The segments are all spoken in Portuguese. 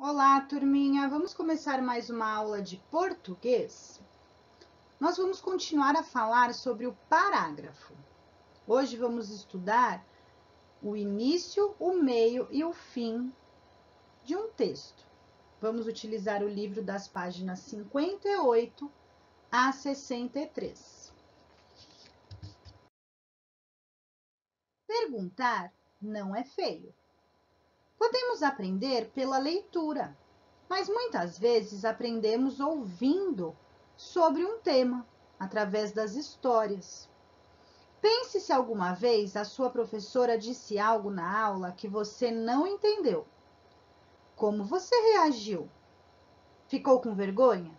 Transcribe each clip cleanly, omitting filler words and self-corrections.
Olá, turminha! Vamos começar mais uma aula de português? Nós vamos continuar a falar sobre o parágrafo. Hoje vamos estudar o início, o meio e o fim de um texto. Vamos utilizar o livro das páginas 58 a 63. Perguntar não é feio. Podemos aprender pela leitura, mas muitas vezes aprendemos ouvindo sobre um tema, através das histórias. Pense se alguma vez a sua professora disse algo na aula que você não entendeu. Como você reagiu? Ficou com vergonha?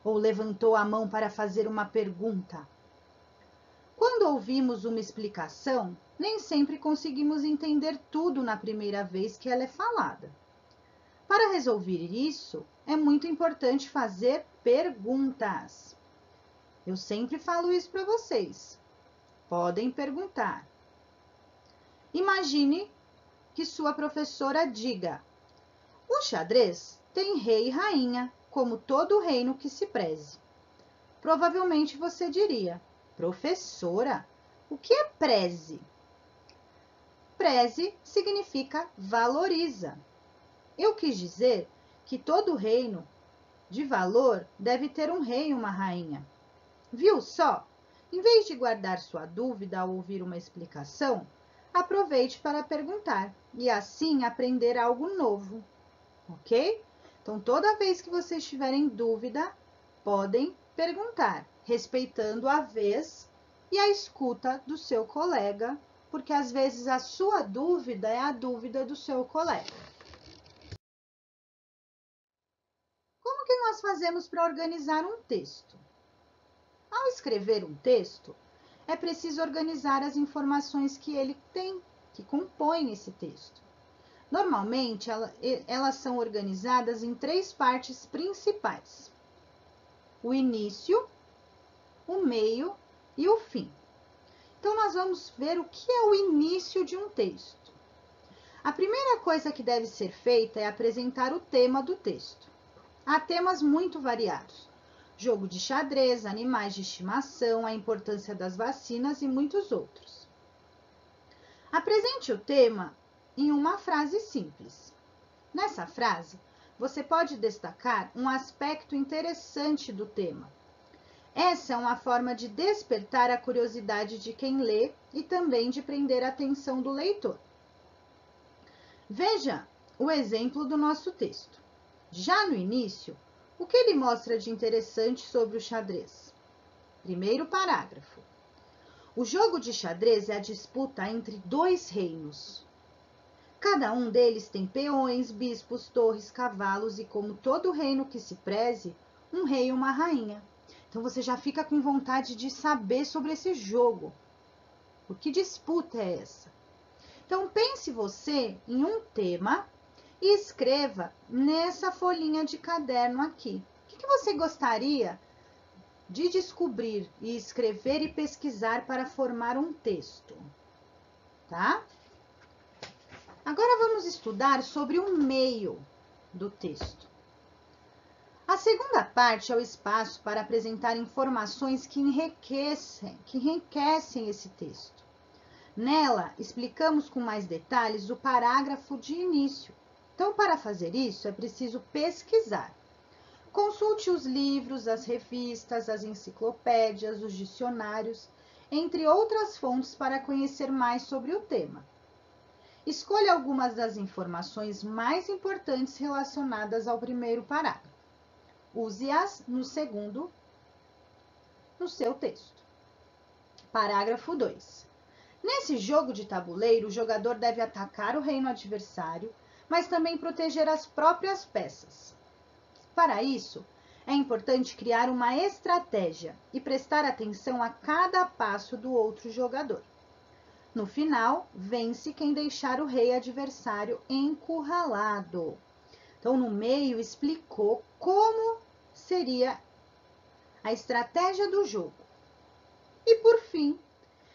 Ou levantou a mão para fazer uma pergunta? Quando ouvimos uma explicação, nem sempre conseguimos entender tudo na primeira vez que ela é falada. Para resolver isso, é muito importante fazer perguntas. Eu sempre falo isso para vocês. Podem perguntar. Imagine que sua professora diga: o xadrez tem rei e rainha, como todo reino que se preze. Provavelmente você diria: professora, o que é preze? Preze significa valoriza. Eu quis dizer que todo reino de valor deve ter um rei e uma rainha. Viu só? Em vez de guardar sua dúvida ao ouvir uma explicação, aproveite para perguntar e assim aprender algo novo, ok? Então, toda vez que vocês tiverem dúvida, podem perguntar, respeitando a vez e a escuta do seu colega, porque às vezes a sua dúvida é a dúvida do seu colega. Como que nós fazemos para organizar um texto? Ao escrever um texto, é preciso organizar as informações que ele tem, que compõem esse texto. Normalmente, elas são organizadas em 3 partes principais: o início, o meio e o fim. Então, nós vamos ver o que é o início de um texto. A primeira coisa que deve ser feita é apresentar o tema do texto. Há temas muito variados: jogo de xadrez, animais de estimação, a importância das vacinas e muitos outros. Apresente o tema em uma frase simples. Nessa frase, você pode destacar um aspecto interessante do tema. Essa é uma forma de despertar a curiosidade de quem lê e também de prender a atenção do leitor. Veja o exemplo do nosso texto. Já no início, o que ele mostra de interessante sobre o xadrez? Primeiro parágrafo. O jogo de xadrez é a disputa entre 2 reinos. Cada um deles tem peões, bispos, torres, cavalos e, como todo reino que se preze, um rei e uma rainha. Então você já fica com vontade de saber sobre esse jogo. Por que disputa é essa? Então pense você em um tema e escreva nessa folhinha de caderno aqui. O que você gostaria de descobrir e escrever e pesquisar para formar um texto? Tá? Agora vamos estudar sobre o meio do texto. A segunda parte é o espaço para apresentar informações que enriquecem esse texto. Nela, explicamos com mais detalhes o parágrafo de início. Então, para fazer isso, é preciso pesquisar. Consulte os livros, as revistas, as enciclopédias, os dicionários, entre outras fontes para conhecer mais sobre o tema. Escolha algumas das informações mais importantes relacionadas ao primeiro parágrafo. Use-as no segundo, no seu texto. Parágrafo 2. Nesse jogo de tabuleiro, o jogador deve atacar o reino adversário, mas também proteger as próprias peças. Para isso, é importante criar uma estratégia e prestar atenção a cada passo do outro jogador. No final, vence quem deixar o rei adversário encurralado. Então, no meio, explicou como seria a estratégia do jogo. E, por fim,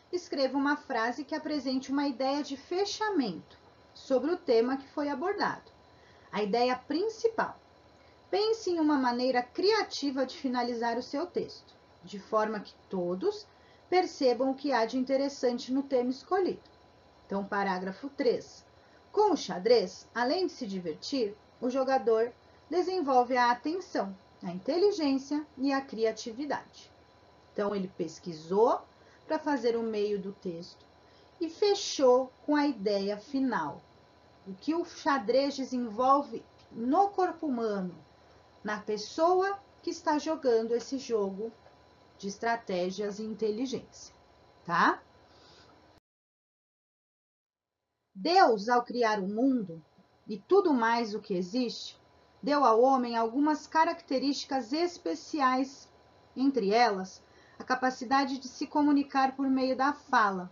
escreva uma frase que apresente uma ideia de fechamento sobre o tema que foi abordado. A ideia principal. Pense em uma maneira criativa de finalizar o seu texto, de forma que todos percebam o que há de interessante no tema escolhido. Então, parágrafo 3. Com o xadrez, além de se divertir, o jogador desenvolve a atenção, a inteligência e a criatividade. Então, ele pesquisou para fazer o meio do texto e fechou com a ideia final. O que o xadrez desenvolve no corpo humano, na pessoa que está jogando esse jogo de estratégias e inteligência, tá? Deus, ao criar o mundo e tudo mais o que existe, deu ao homem algumas características especiais, entre elas, a capacidade de se comunicar por meio da fala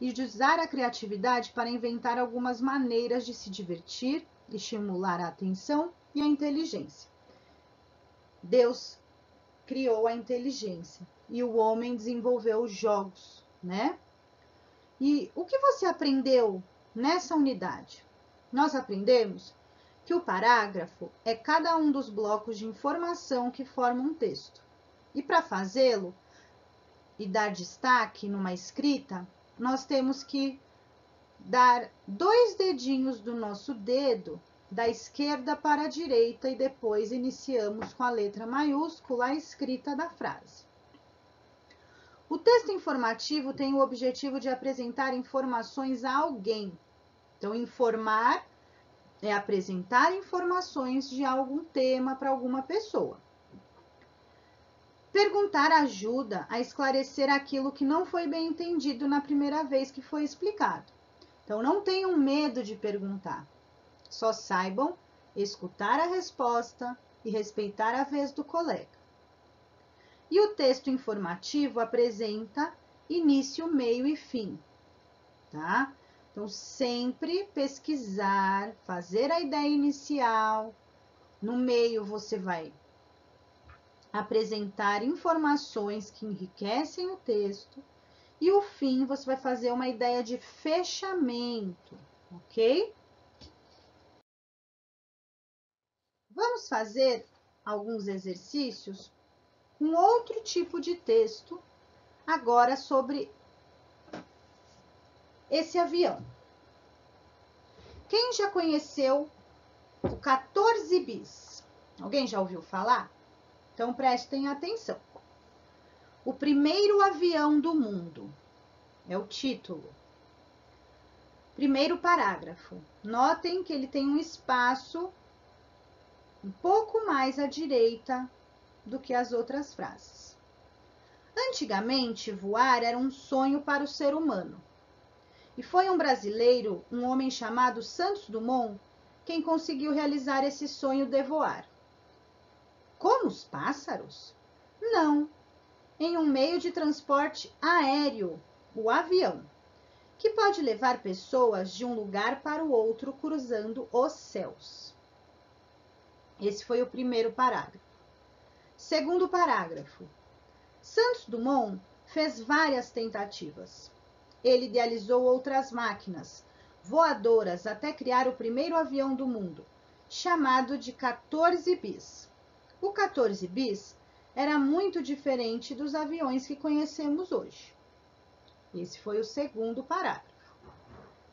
e de usar a criatividade para inventar algumas maneiras de se divertir, estimular a atenção e a inteligência. Deus criou a inteligência e o homem desenvolveu os jogos, né? E o que você aprendeu nessa unidade? Nós aprendemos que o parágrafo é cada um dos blocos de informação que formam um texto. E para fazê-lo e dar destaque numa escrita, nós temos que dar 2 dedinhos do nosso dedo da esquerda para a direita e depois iniciamos com a letra maiúscula a escrita da frase. O texto informativo tem o objetivo de apresentar informações a alguém. Então, informar é apresentar informações de algum tema para alguma pessoa. Perguntar ajuda a esclarecer aquilo que não foi bem entendido na primeira vez que foi explicado. Então, não tenham medo de perguntar. Só saibam escutar a resposta e respeitar a vez do colega. E o texto informativo apresenta início, meio e fim, tá? Então, sempre pesquisar, fazer a ideia inicial. No meio, você vai apresentar informações que enriquecem o texto. E o fim, você vai fazer uma ideia de fechamento, ok? Vamos fazer alguns exercícios com outro tipo de texto, agora sobre esse avião. Quem já conheceu o 14 bis? Alguém já ouviu falar? Então prestem atenção. O primeiro avião do mundo é o título. Primeiro parágrafo. Notem que ele tem um espaço um pouco mais à direita do que as outras frases. Antigamente, voar era um sonho para o ser humano. E foi um brasileiro, um homem chamado Santos Dumont, quem conseguiu realizar esse sonho de voar. Como os pássaros? Não, em um meio de transporte aéreo, o avião, que pode levar pessoas de um lugar para o outro cruzando os céus. Esse foi o primeiro parágrafo. Segundo parágrafo. Santos Dumont fez várias tentativas. Ele idealizou outras máquinas voadoras até criar o primeiro avião do mundo, chamado de 14 bis. O 14 bis era muito diferente dos aviões que conhecemos hoje. Esse foi o segundo parágrafo.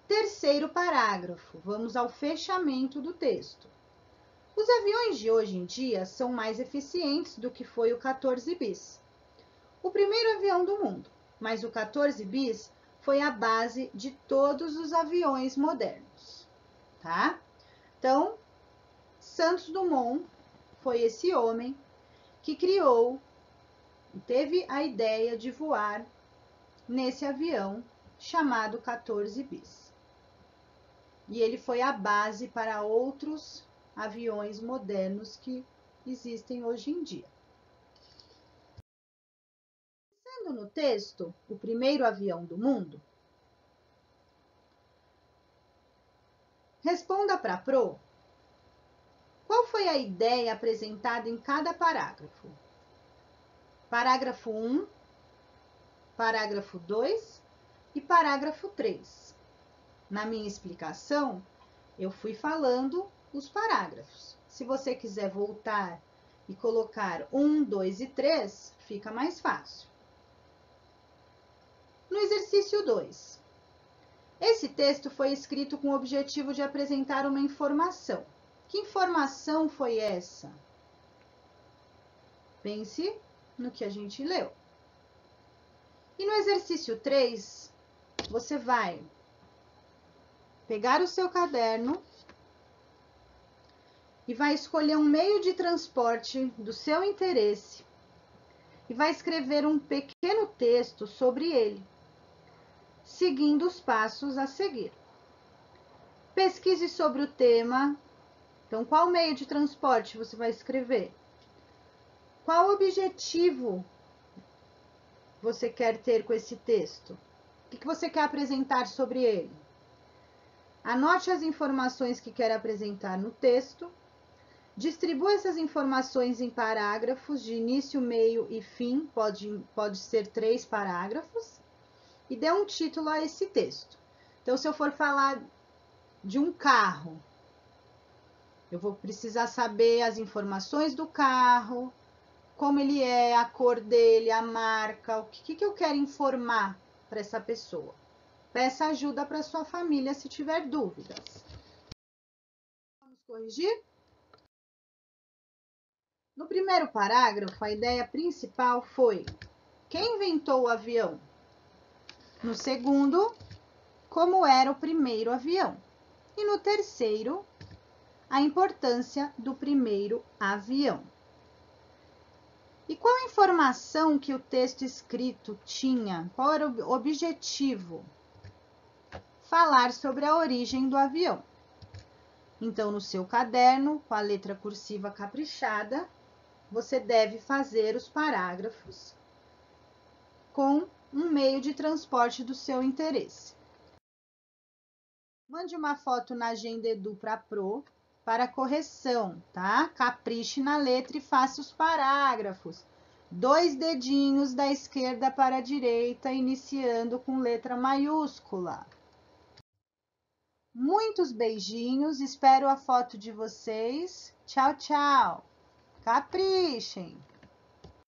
Terceiro parágrafo, vamos ao fechamento do texto. Os aviões de hoje em dia são mais eficientes do que foi o 14 bis, o primeiro avião do mundo, mas o 14 bis foi a base de todos os aviões modernos, tá? Então, Santos Dumont foi esse homem que criou e teve a ideia de voar nesse avião chamado 14 bis. E ele foi a base para outros aviões modernos que existem hoje em dia. Pensando no texto, o primeiro avião do mundo, responda para a Pro qual foi a ideia apresentada em cada parágrafo. Parágrafo 1, parágrafo 2 e parágrafo 3. Na minha explicação, eu fui falando os parágrafos. Se você quiser voltar e colocar 1, 2 e 3, fica mais fácil. No exercício 2. Esse texto foi escrito com o objetivo de apresentar uma informação. Que informação foi essa? Pense no que a gente leu. E no exercício 3, você vai pegar o seu caderno e vai escolher um meio de transporte do seu interesse e vai escrever um pequeno texto sobre ele, seguindo os passos a seguir. Pesquise sobre o tema. Então, qual meio de transporte você vai escrever? Qual objetivo você quer ter com esse texto? O que você quer apresentar sobre ele? Anote as informações que quer apresentar no texto. Distribua essas informações em parágrafos de início, meio e fim, pode ser 3 parágrafos, e dê um título a esse texto. Então, se eu for falar de um carro, eu vou precisar saber as informações do carro, como ele é, a cor dele, a marca, o que eu quero informar para essa pessoa. Peça ajuda para sua família se tiver dúvidas. Vamos corrigir? No primeiro parágrafo, a ideia principal foi: quem inventou o avião? No segundo, como era o primeiro avião? E no terceiro, a importância do primeiro avião. E qual a informação que o texto escrito tinha? Qual era o objetivo? Falar sobre a origem do avião. Então, no seu caderno, com a letra cursiva caprichada, você deve fazer os parágrafos com um meio de transporte do seu interesse. Mande uma foto na Agenda Edu para correção, tá? Capriche na letra e faça os parágrafos. 2 dedinhos da esquerda para a direita, iniciando com letra maiúscula. Muitos beijinhos, espero a foto de vocês. Tchau, tchau. Caprichem!